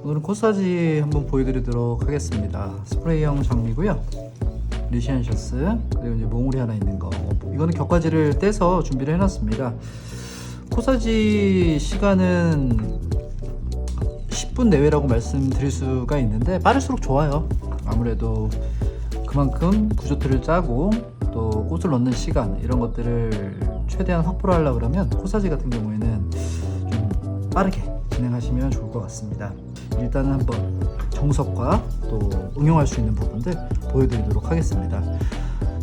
오늘은 코사지 한번 보여드리도록 하겠습니다. 스프레이형 장미고요, 리시안 셔츠, 그리고 이제 몽우리 하나 있는 거. 이거는 격가지를 떼서 준비를 해놨습니다. 코사지 시간은 10분 내외라고 말씀드릴 수가 있는데 빠를수록 좋아요. 아무래도 그만큼 구조틀을 짜고 또 꽃을 넣는 시간 이런 것들을 최대한 확보를 하려고 그러면 코사지 같은 경우에는 좀 빠르게 진행하시면 좋을 것 같습니다. 일단은 한번 정석과 또 응용할 수 있는 부분들 보여드리도록 하겠습니다.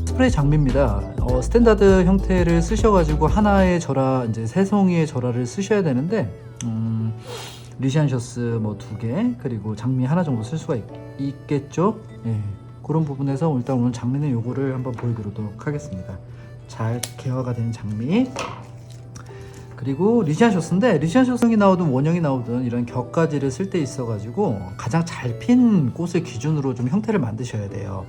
스프레이 장미입니다. 스탠다드 형태를 쓰셔가지고 하나의 절화, 이제 세 송이의 절화를 쓰셔야 되는데, 리시안 셔츠 뭐 2개, 그리고 장미 하나 정도 쓸 수가 있겠죠. 예, 그런 부분에서 일단 오늘 장미는 요거를 한번 보여드리도록 하겠습니다. 잘 개화가 된 장미, 그리고 리시안 셔츠인데, 리시안 셔츠이 나오든 원형이 나오든 이런 격가지를 쓸 때 있어가지고 가장 잘 핀 꽃을 기준으로 좀 형태를 만드셔야 돼요.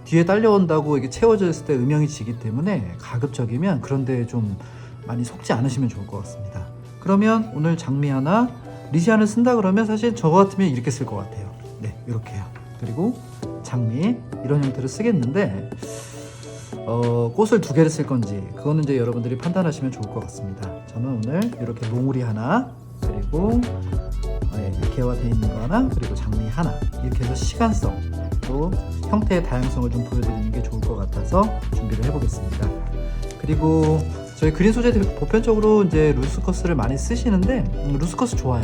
뒤에 딸려온다고 이게 채워져 있을 때 음영이 지기 때문에 가급적이면 그런데 좀 많이 속지 않으시면 좋을 것 같습니다. 그러면 오늘 장미 하나, 리시안을 쓴다 그러면 사실 저 같으면 이렇게 쓸 것 같아요. 네, 이렇게요. 그리고 장미 이런 형태를 쓰겠는데, 꽃을 2개를 쓸 건지 그거는 이제 여러분들이 판단하시면 좋을 것 같습니다. 저는 오늘 이렇게 몽우리 하나, 그리고 개화되어 있는 거 하나, 그리고 장미 하나, 이렇게 해서 시간성 또 형태의 다양성을 좀 보여드리는 게 좋을 것 같아서 준비를 해보겠습니다. 그리고 저희 그린 소재들 보편적으로 이제 루스커스를 많이 쓰시는데, 루스커스 좋아요.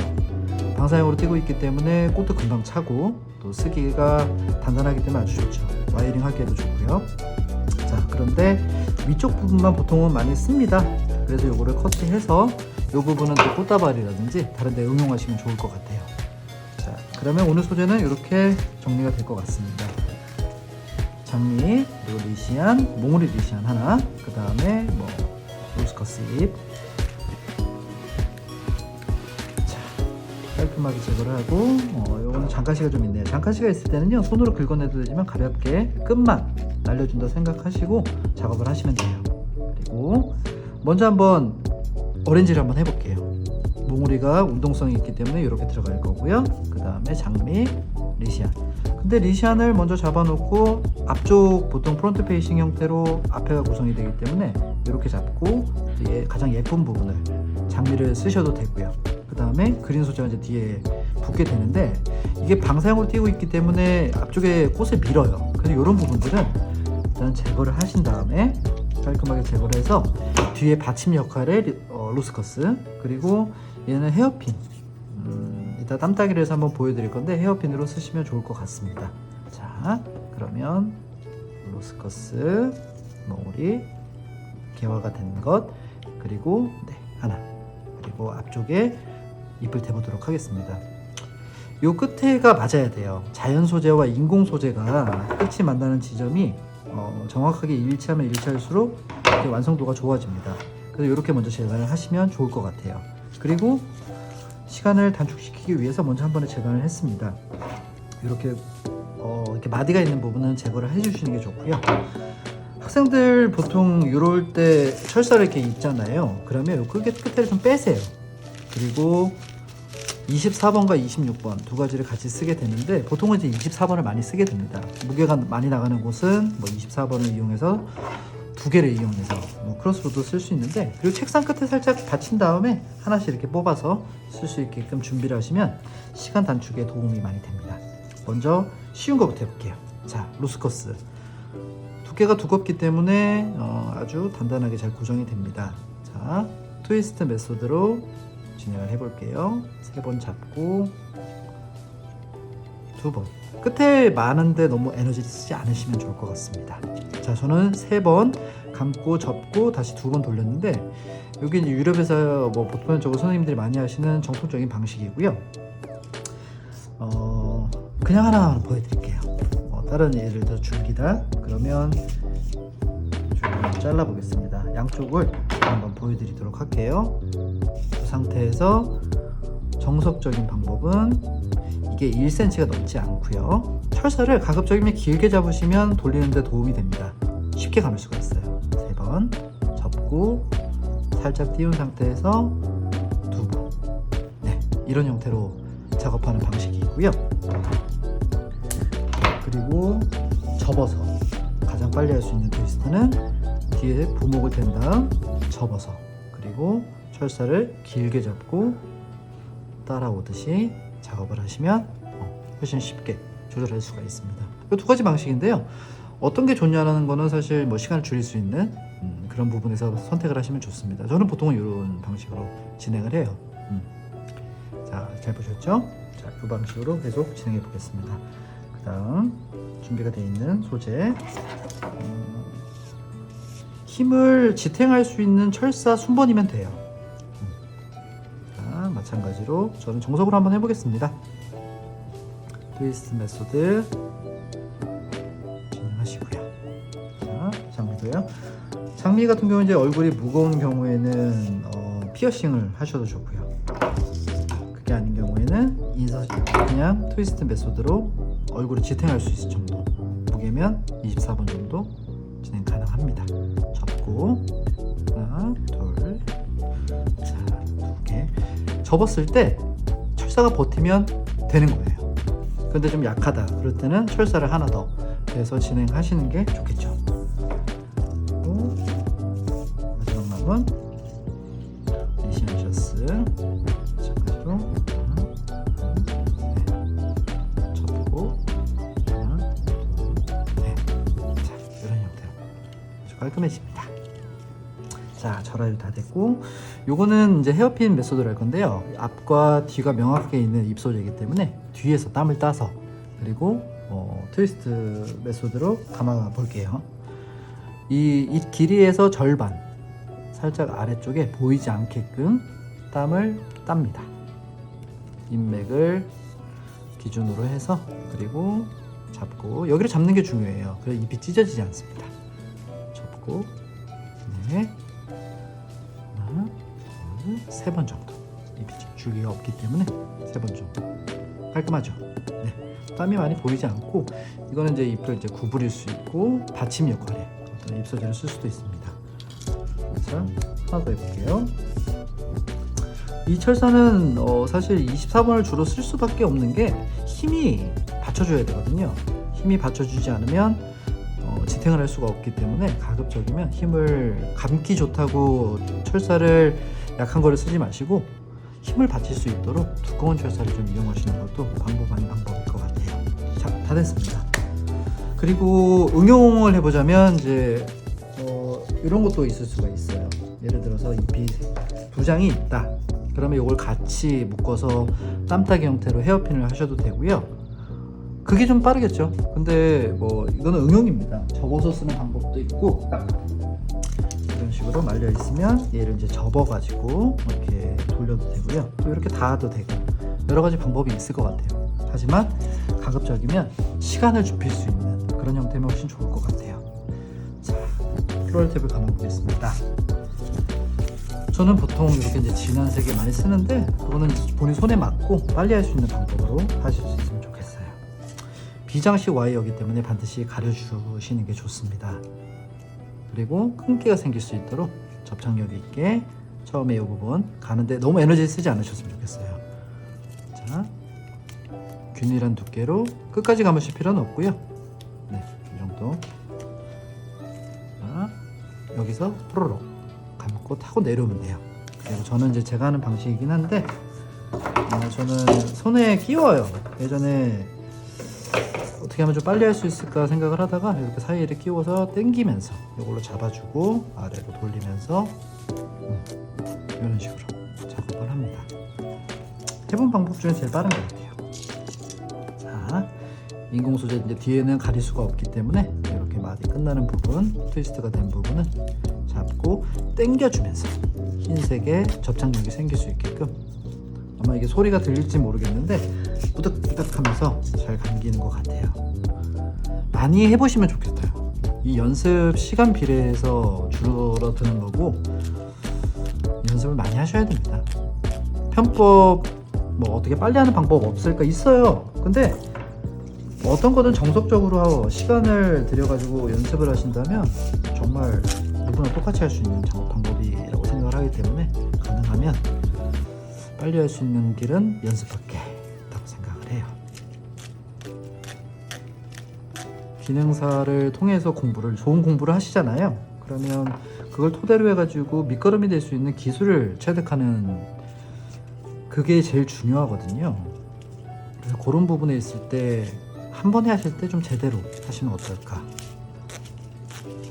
방사형으로 띄고 있기 때문에 꽃도 금방 차고 또 쓰기가 단단하기 때문에 아주 좋죠. 와이링 하기에도 좋고요. 자, 그런데 위쪽 부분만 보통은 많이 씁니다. 그래서 요거를 커트해서 요 부분은 또 꽃다발이라든지 다른 데 응용하시면 좋을 것 같아요. 자, 그러면 오늘 소재는 이렇게 정리가 될 것 같습니다. 장미, 그리고 리시안, 몽우리 리시안 하나, 그 다음에 뭐 루스커스 잎. 자, 깔끔하게 제거를 하고, 요거는 장가시가 좀 있네요. 장가시가 있을 때는요, 손으로 긁어내도 되지만 가볍게 끝만 날려준다 생각하시고 작업을 하시면 돼요. 그리고 먼저 한번 오렌지를 한번 해볼게요. 몽우리가 운동성이 있기 때문에 이렇게 들어갈 거고요. 그 다음에 장미, 리시안. 근데 리시안을 먼저 잡아놓고 앞쪽 보통 프론트 페이싱 형태로 앞에가 구성이 되기 때문에 이렇게 잡고 가장 예쁜 부분을 장미를 쓰셔도 되고요. 그 다음에 그린 소재가 이제 뒤에 붙게 되는데, 이게 방사형으로 띄고 있기 때문에 앞쪽에 꽃을 밀어요. 그래서 이런 부분들은 일단 제거를 하신 다음에 깔끔하게 제거를 해서 뒤에 받침 역할의 루스커스, 그리고 얘는 헤어핀, 이따 땀따기를 해서 한번 보여드릴 건데 헤어핀으로 쓰시면 좋을 것 같습니다. 자, 그러면 루스커스, 몽우리, 개화가 된 것, 그리고 하나, 그리고 앞쪽에 잎을 대보도록 하겠습니다. 요 끝에가 맞아야 돼요. 자연 소재와 인공 소재가 끝이 만나는 지점이 정확하게 일치하면 일치할수록 이렇게 완성도가 좋아집니다. 그래서 이렇게 먼저 재단을 하시면 좋을 것 같아요. 그리고 시간을 단축시키기 위해서 먼저 한 번에 재단을 했습니다. 이렇게 마디가 있는 부분은 제거를 해주시는 게 좋고요. 학생들 보통 이럴 때 철사를 이렇게 입잖아요. 그러면 이 끝에를 좀 빼세요. 그리고 24번과 26번 두 가지를 같이 쓰게 되는데, 보통은 이제 24번을 많이 쓰게 됩니다. 무게가 많이 나가는 곳은 뭐 24번을 이용해서 2개를 이용해서 뭐 크로스로도 쓸 수 있는데, 그리고 책상 끝에 살짝 받친 다음에 하나씩 이렇게 뽑아서 쓸 수 있게끔 준비를 하시면 시간 단축에 도움이 많이 됩니다. 먼저 쉬운 거부터 해볼게요. 자, 루스커스 두께가 두껍기 때문에 아주 단단하게 잘 고정이 됩니다. 자, 트위스트 메소드로 진행을 해볼게요. 3번 잡고 2번. 끝에 많은데 너무 에너지 쓰지 않으시면 좋을 것 같습니다. 자, 저는 3번 감고 접고 다시 2번 돌렸는데, 여기 이제 유럽에서 뭐 보편적으로 선생님들이 많이 하시는 정통적인 방식이고요. 그냥 하나 보여드릴게요. 다른 예를 들어 줄기다 그러면 줄기를 잘라 보겠습니다. 양쪽을 한번 보여드리도록 할게요. 이 상태에서 정석적인 방법은 이게 1cm가 넘지 않고요. 철사를 가급적이면 길게 잡으시면 돌리는데 도움이 됩니다. 쉽게 감을 수가 있어요. 3번 접고 살짝 띄운 상태에서 2번. 네, 이런 형태로 작업하는 방식이 있고요. 그리고 접어서 가장 빨리 할 수 있는 트위스트는 뒤에 부목을 댄 다음 접어서, 그리고 철사를 길게 잡고 따라오듯이 작업을 하시면 훨씬 쉽게 조절할 수가 있습니다. 이 두 가지 방식인데요, 어떤 게 좋냐는 거는 사실 뭐 시간을 줄일 수 있는 그런 부분에서 선택을 하시면 좋습니다. 저는 보통은 이런 방식으로 진행을 해요. 자, 잘 보셨죠? 자, 이 방식으로 계속 진행해 보겠습니다. 그 다음 준비가 되어 있는 소재, 힘을 지탱할 수 있는 철사 순번이면 돼요. 자, 마찬가지로 저는 정석으로 한번 해보겠습니다. 트위스트 메소드 진행하시고요. 자, 장미도요. 장미 같은 경우는 이제 얼굴이 무거운 경우에는 피어싱을 하셔도 좋고요. 그게 아닌 경우에는 인서 그냥 트위스트 메소드로 얼굴을 지탱할 수 있을 정도, 무게면 24번 정도 진행 가능합니다. 접고 하나, 둘, 자, 두 개. 접었을 때 철사가 버티면 되는 거예요. 그런데 좀 약하다 그럴 때는 철사를 하나 더 해서 진행하시는 게 좋겠죠. 그리고 마지막 남은 리시너셔스 마찬가지로 접고 하나, 둘, 넷. 자, 이런 형태로 아주 깔끔해집니다. 자, 절하율 다 됐고, 요거는 이제 헤어핀 메소드를 할 건데요, 앞과 뒤가 명확하게 있는 입소재이기 때문에 뒤에서 땀을 따서, 그리고 트위스트 메소드로 감아 볼게요. 이 길이에서 절반, 살짝 아래쪽에 보이지 않게끔 땀을 땁니다. 인맥을 기준으로 해서, 그리고 잡고, 여기를 잡는 게 중요해요. 그래야 잎이 찢어지지 않습니다. 접고, 네, 하나, 둘, 세 번 정도. 잎이 줄기가 없기 때문에 세 번 정도. 깔끔하죠? 네. 땀이 많이 보이지 않고, 이거는 이제 잎을 이제 구부릴 수 있고 받침 역할에 어떤 잎소재를 쓸 수도 있습니다. 자, 하나 더 해볼게요. 이 철사는 사실 24번을 주로 쓸 수밖에 없는 게 힘이 받쳐줘야 되거든요. 힘이 받쳐주지 않으면 지탱을 할 수가 없기 때문에 가급적이면 힘을, 감기 좋다고 철사를 약한 거를 쓰지 마시고 힘을 받칠 수 있도록 두꺼운 철사를 좀 이용하시는 것도 방법 아닌 방법일 것 같아요. 자, 다 됐습니다. 그리고 응용을 해보자면 이제 이런 것도 있을 수가 있어요. 예를 들어서 잎이 두 장이 있다. 그러면 이걸 같이 묶어서 땀따기 형태로 헤어핀을 하셔도 되고요. 그게 좀 빠르겠죠. 근데 뭐 이거는 응용입니다. 접어서 쓰는 방법도 있고, 이런 식으로 말려 있으면 얘를 이제 접어 가지고 이렇게 돌려도 되고요. 또 이렇게 닿아도 되고, 여러 가지 방법이 있을 것 같아요. 하지만 가급적이면 시간을 좁힐 수 있는 그런 형태면 훨씬 좋을 것 같아요. 자, 플로럴 탭을 감아보겠습니다. 저는 보통 이렇게 이제 진한 색을 많이 쓰는데, 그거는 본인 손에 맞고 빨리 할 수 있는 방법으로 하실 수 있으면 좋겠어요. 비장식 와이어이기 때문에 반드시 가려주시는 게 좋습니다. 그리고 끈기가 생길 수 있도록 접착력 있게 처음에 이 부분 가는데 너무 에너지 쓰지 않으셨으면 좋겠어요. 자, 균일한 두께로 끝까지 감으실 필요는 없고요. 네, 이 정도. 자, 여기서 뽀로록 감고 타고 내려오면 돼요. 그리고 저는 이제 제가 하는 방식이긴 한데, 저는 손에 끼워요. 예전에 어떻게 하면 좀 빨리 할 수 있을까 생각을 하다가 이렇게 사이에 끼워서 당기면서 이걸로 잡아주고 아래로 돌리면서 이런 식으로 작업을 합니다. 해본 방법 중에 제일 빠른 것 같아요. 자, 인공 소재 이제 뒤에는 가릴 수가 없기 때문에 이렇게 막이 끝나는 부분, 트위스트가 된 부분은 잡고 당겨주면서 흰색의 접착력이 생길 수 있게끔, 아마 이게 소리가 들릴지 모르겠는데 뿌득뿌득하면서 잘 감기는 것 같아요. 많이 해보시면 좋겠어요. 이 연습 시간 비례해서 줄어드는 거고, 연습을 많이 하셔야 됩니다. 편법 뭐 어떻게 빨리 하는 방법 없을까? 있어요. 근데 어떤 거는 정석적으로 시간을 들여가지고 연습을 하신다면 정말 누구나 똑같이 할 수 있는 방법이라고 생각을 하기 때문에, 가능하면 빨리 할 수 있는 길은 연습밖에 딱 기능사를 통해서 좋은 공부를 하시잖아요. 그러면 그걸 토대로 해가지고 밑거름이 될 수 있는 기술을 체득하는, 그게 제일 중요하거든요. 그래서 그런 부분에 있을 때 한 번에 하실 때 좀 제대로 하시면 어떨까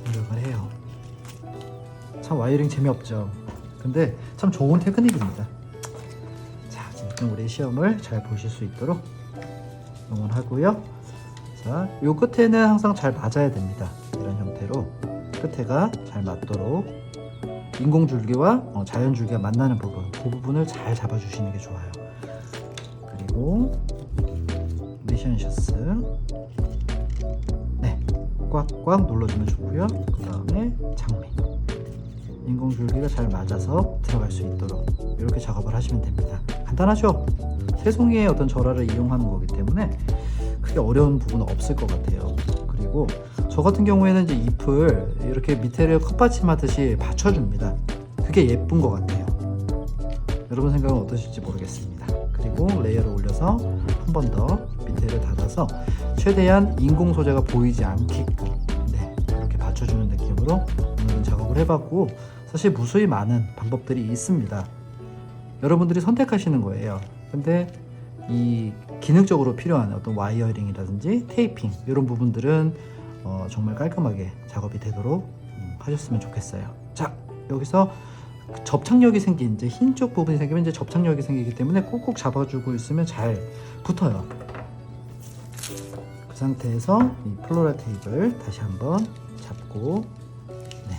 생각을 해요. 참 와이어링 재미없죠. 근데 참 좋은 테크닉입니다. 자, 지금 우리 시험을 잘 보실 수 있도록 응원하고요. 자, 요 끝에는 항상 잘 맞아야 됩니다. 이런 형태로 끝에가 잘 맞도록 인공줄기와 자연줄기가 만나는 부분, 그 부분을 잘 잡아주시는 게 좋아요. 그리고 미션 셔츠, 네, 꽉꽉 눌러주면 좋고요. 그 다음에 장미, 인공줄기가 잘 맞아서 들어갈 수 있도록 이렇게 작업을 하시면 됩니다. 간단하죠? 새송이의 어떤 절화를 이용하는 거기 때문에 크게 어려운 부분은 없을 것 같아요. 그리고 저 같은 경우에는 이제 잎을 이렇게 밑에를 컵받침하듯이 받쳐줍니다. 그게 예쁜 것 같아요. 여러분 생각은 어떠실지 모르겠습니다. 그리고 레이어를 올려서 한 번 더 밑에를 닫아서 최대한 인공 소재가 보이지 않게끔, 네, 이렇게 받쳐주는 느낌으로 오늘은 작업을 해봤고, 사실 무수히 많은 방법들이 있습니다. 여러분들이 선택하시는 거예요. 근데 이 기능적으로 필요한 어떤 와이어링이라든지 테이핑, 이런 부분들은 정말 깔끔하게 작업이 되도록 하셨으면 좋겠어요. 자, 여기서 접착력이 생긴, 이제 흰 쪽 부분이 생기면 이제 접착력이 생기기 때문에 꾹꾹 잡아주고 있으면 잘 붙어요. 그 상태에서 이 플로럴 테이프를 다시 한번 잡고, 네,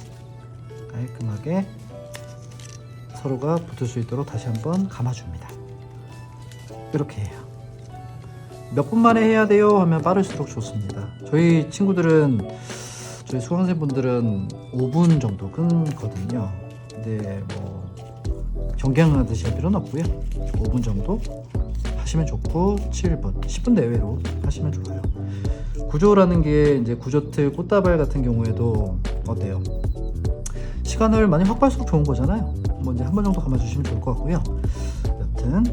깔끔하게 서로가 붙을 수 있도록 다시 한번 감아줍니다. 이렇게 해요. 몇 분 만에 해야 돼요 하면 빠를수록 좋습니다. 저희 친구들은, 저희 수강생분들은 5분 정도 끊거든요. 근데 뭐 경쟁하듯이 할 필요는 없고요. 5분 정도 하시면 좋고, 7분, 10분 내외로 하시면 좋아요. 구조라는 게 이제 구조틀, 꽃다발 같은 경우에도 어때요? 시간을 많이 확 볼수록 좋은 거잖아요. 뭐 이제 한 번 정도 감아주시면 좋을 것 같고요. 여튼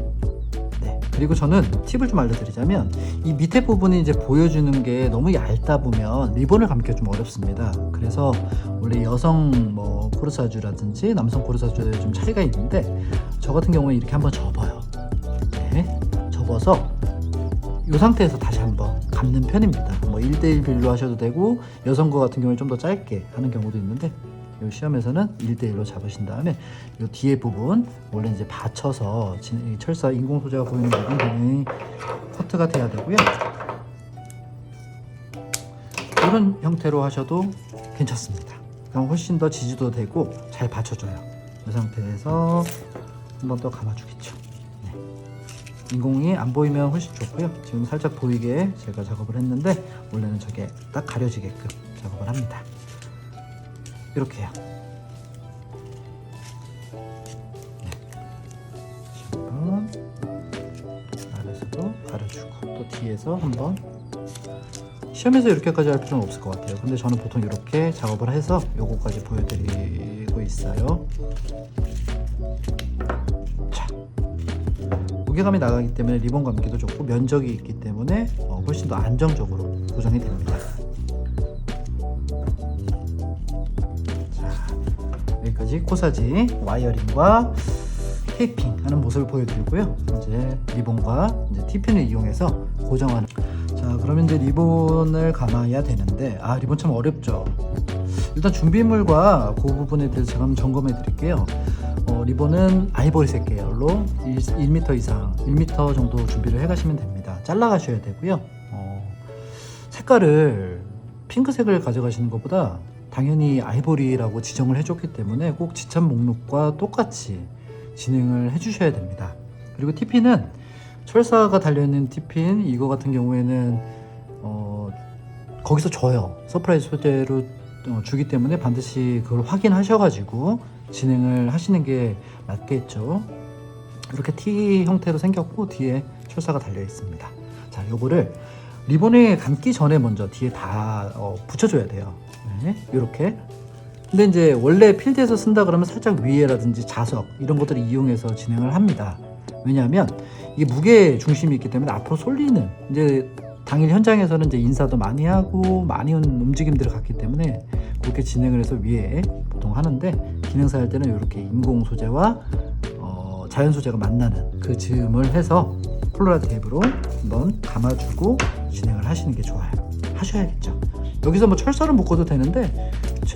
네. 그리고 저는 팁을 좀 알려드리자면, 이 밑에 부분이 이제 보여주는 게 너무 얇다 보면 리본을 감기가 좀 어렵습니다. 그래서 원래 여성 뭐 코르사주라든지 남성 코르사주에 좀 차이가 있는데, 저 같은 경우에 이렇게 한번 접어요. 네. 접어서 이 상태에서 다시 한번 감는 편입니다. 뭐 1대1 빌로 하셔도 되고, 여성 거 같은 경우에 좀 더 짧게 하는 경우도 있는데, 이 시험에서는 1대1로 잡으신 다음에 이 뒤에 부분, 원래 이제 받쳐서 철사 인공 소재가 보이는 부분 당연히 커트가 돼야 되고요. 이런 형태로 하셔도 괜찮습니다. 그럼 훨씬 더 지지도 되고 잘 받쳐줘요. 이 상태에서 한 번 더 감아주겠죠. 네. 인공이 안 보이면 훨씬 좋고요. 지금 살짝 보이게 제가 작업을 했는데, 원래는 저게 딱 가려지게끔 작업을 합니다. 이렇게 해요. 네. 한번 아래에서도 가려주고, 또 뒤에서 한번. 시험에서 이렇게까지 할 필요는 없을 것 같아요. 근데 저는 보통 이렇게 작업을 해서 요거까지 보여드리고 있어요. 자, 무게감이 나가기 때문에 리본 감기도 좋고, 면적이 있기 때문에 훨씬 더 안정적으로 고정이 됩니다. 여기까지 코사지 와이어링과 테이핑 하는 모습을 보여드리고요. 이제 리본과 이제 티핀을 이용해서 고정하는. 자, 그러면 이제 리본을 감아야 되는데, 리본 참 어렵죠. 일단 준비물과 그 부분에 대해서 제가 한번 점검해 드릴게요. 리본은 아이보리색 계열로 1m 이상, 1m 정도 준비를 해 가시면 됩니다. 잘라 가셔야 되고요. 색깔을 핑크색을 가져가시는 것보다 당연히 아이보리라고 지정을 해줬기 때문에 꼭 지참 목록과 똑같이 진행을 해주셔야 됩니다. 그리고 티핀은 철사가 달려있는 티핀, 이거 같은 경우에는 거기서 줘요. 서프라이즈 소재로 주기 때문에 반드시 그걸 확인하셔가지고 진행을 하시는 게 맞겠죠. 이렇게 T 형태로 생겼고, 뒤에 철사가 달려 있습니다. 자, 요거를 리본에 감기 전에 먼저 뒤에 다 붙여줘야 돼요. 네, 이렇게. 근데 이제 원래 필드에서 쓴다 그러면 살짝 위에라든지 자석 이런 것들을 이용해서 진행을 합니다. 왜냐하면 이게 무게 중심이 있기 때문에 앞으로 쏠리는, 이제 당일 현장에서는 이제 인사도 많이 하고 많이 움직임들을 갖기 때문에 그렇게 진행을 해서 위에 보통 하는데, 기능사 할 때는 이렇게 인공 소재와 자연 소재가 만나는 그 즈음을 해서 폴라로이드 테이프로 한번 감아주고 진행을 하시는 게 좋아요. 하셔야겠죠. 여기서 뭐 철사를 묶어도 되는데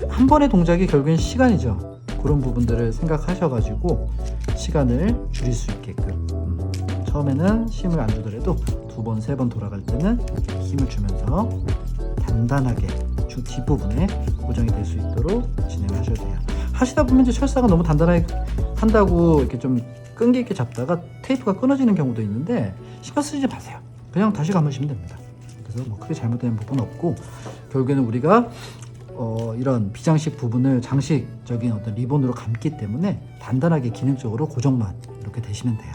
한 번의 동작이 결국엔 시간이죠. 그런 부분들을 생각하셔가지고 시간을 줄일 수 있게끔 처음에는 힘을 안 주더라도 2번, 3번 돌아갈 때는 힘을 주면서 단단하게 뒷부분에 고정이 될 수 있도록 진행을 하셔야 돼요. 하시다 보면 이제 철사가 너무 단단하게 한다고 이렇게 좀 끈기 있게 잡다가 테이프가 끊어지는 경우도 있는데 신경 쓰지 마세요. 그냥 다시 감으시면 됩니다. 그래서 뭐 크게 잘못된 부분 없고, 결국에는 우리가 이런 비장식 부분을 장식적인 어떤 리본으로 감기 때문에 단단하게 기능적으로 고정만 이렇게 되시면 돼요.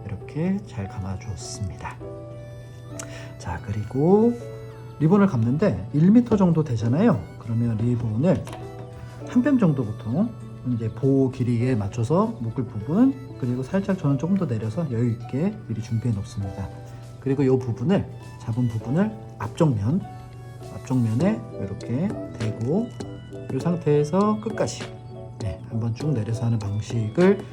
이렇게 잘 감아줬습니다. 자, 그리고 리본을 감는데 1m 정도 되잖아요. 그러면 리본을 한 뼘 정도 보통 이제 보호 길이에 맞춰서 묶을 부분, 그리고 살짝 저는 조금 더 내려서 여유 있게 미리 준비해 놓습니다. 그리고 이 부분을 잡은 부분을 앞쪽면에 이렇게 대고 이 상태에서 끝까지 한번 쭉 내려서 하는 방식을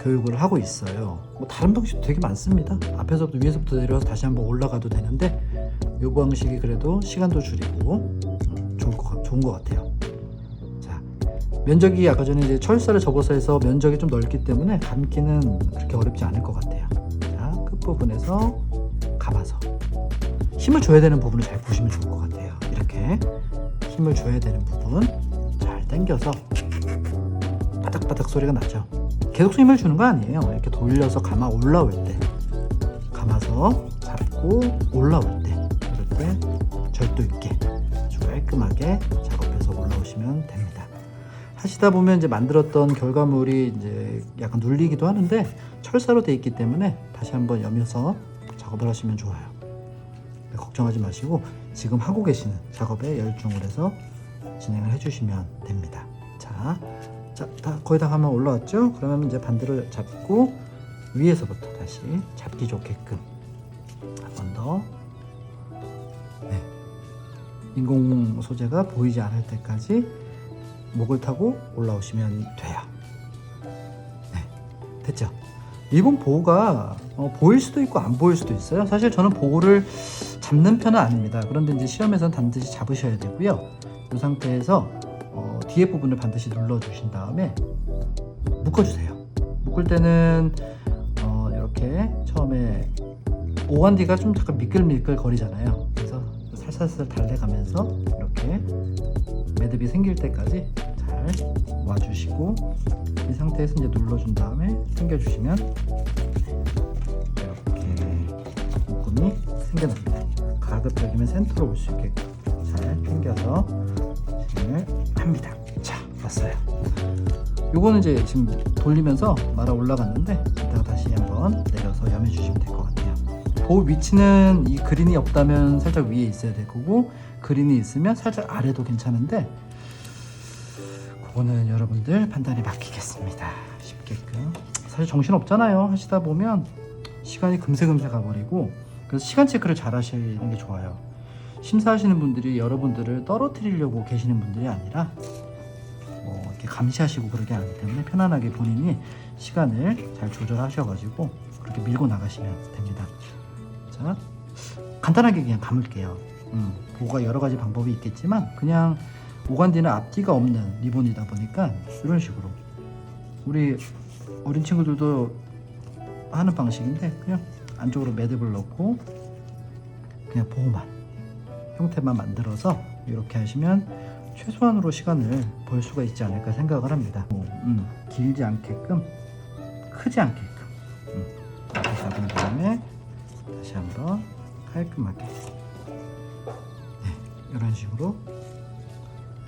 교육을 하고 있어요. 뭐 다른 방식도 되게 많습니다. 앞에서부터 위에서부터 내려서 다시 한번 올라가도 되는데 이 방식이 그래도 시간도 줄이고 좋은 것 같아요. 자, 면적이 아까 전에 이제 철사를 접어서 해서 면적이 좀 넓기 때문에 감기는 그렇게 어렵지 않을 것 같아요. 자, 끝부분에서 감아서 힘을 줘야 되는 부분을 잘 보시면 좋을 것 같아요. 이렇게 힘을 줘야 되는 부분 잘 당겨서 바닥바닥 소리가 나죠. 계속 힘을 주는 거 아니에요. 이렇게 돌려서 감아 올라올 때, 감아서 잡고 올라올 때, 이럴 때 절도 있게 아주 깔끔하게 작업해서 올라오시면 됩니다. 하시다 보면 이제 만들었던 결과물이 이제 약간 눌리기도 하는데 철사로 되어 있기 때문에 다시 한번 여며서 작업을 하시면 좋아요. 걱정하지 마시고 지금 하고 계시는 작업에 열중을 해서 진행을 해주시면 됩니다. 자, 거의 다 가면 올라왔죠? 그러면 이제 반대로 잡고 위에서부터 다시 잡기 좋게끔 한 번 더 인공 소재가 보이지 않을 때까지 목을 타고 올라오시면 돼요. 됐죠? 리본 보호가 보일 수도 있고 안 보일 수도 있어요. 사실 저는 보호를 잡는 편은 아닙니다. 그런데 이제 시험에서는 반드시 잡으셔야 되고요. 이 상태에서 뒤에 부분을 반드시 눌러 주신 다음에 묶어주세요. 묶을 때는 이렇게 처음에 오간디가 좀 잠깐 미끌미끌 거리잖아요. 그래서 살살살 달래가면서 이렇게 매듭이 생길 때까지 잘 와주시고, 이 상태에서 이제 눌러준 다음에 당겨주시면 이렇게 묶음이 생겨납니다. 가급적이면 센터로 올 수 있게끔 잘 당겨서 진행을 합니다. 자, 왔어요. 요거는 이제 지금 돌리면서 말아 올라갔는데 이따가 다시 한번 내려서 여며주시면 될 것 같아요. 보호 위치는 이 그린이 없다면 살짝 위에 있어야 될 거고, 그린이 있으면 살짝 아래도 괜찮은데 그거는 여러분들 판단에 맡기겠습니다. 쉽게끔. 사실 정신 없잖아요. 하시다 보면 시간이 금세 가버리고, 그래서 시간 체크를 잘 하시는 게 좋아요. 심사하시는 분들이 여러분들을 떨어뜨리려고 계시는 분들이 아니라 이렇게 감시하시고 그러게 아니기 때문에 편안하게 본인이 시간을 잘 조절하셔가지고 그렇게 밀고 나가시면 됩니다. 자, 간단하게 그냥 감을게요. 보호가 여러 가지 방법이 있겠지만 그냥 오간디는 앞뒤가 없는 리본이다 보니까 이런 식으로 우리 어린 친구들도 하는 방식인데 그냥 안쪽으로 매듭을 넣고 그냥 보호만 형태만 만들어서 이렇게 하시면 최소한으로 시간을 벌 수가 있지 않을까 생각을 합니다. 길지 않게끔, 크지 않게끔 이렇게 잡은 다음에 다시 한번 깔끔하게 이런 식으로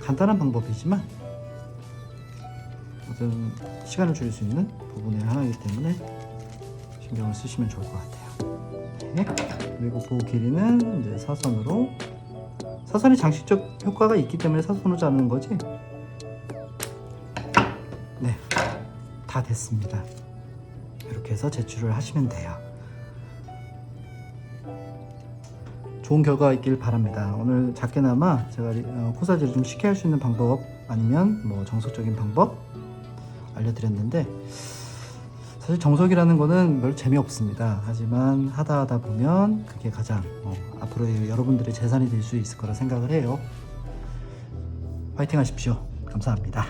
간단한 방법이지만 어떤 시간을 줄일 수 있는 부분의 하나이기 때문에 신경을 쓰시면 좋을 것 같아요. 그리고 보호 길이는 이제 사선으로, 사선이 장식적 효과가 있기 때문에 사선으로 자르는 거지. 다 됐습니다. 이렇게 해서 제출을 하시면 돼요. 좋은 결과가 있길 바랍니다. 오늘 작게나마 제가 코사지를 좀 쉽게 할 수 있는 방법, 아니면 뭐 정석적인 방법 알려드렸는데, 사실 정석이라는 거는 별 재미없습니다. 하지만 하다 보면 그게 가장 앞으로 여러분들의 재산이 될 수 있을 거라 생각을 해요. 파이팅 하십시오. 감사합니다.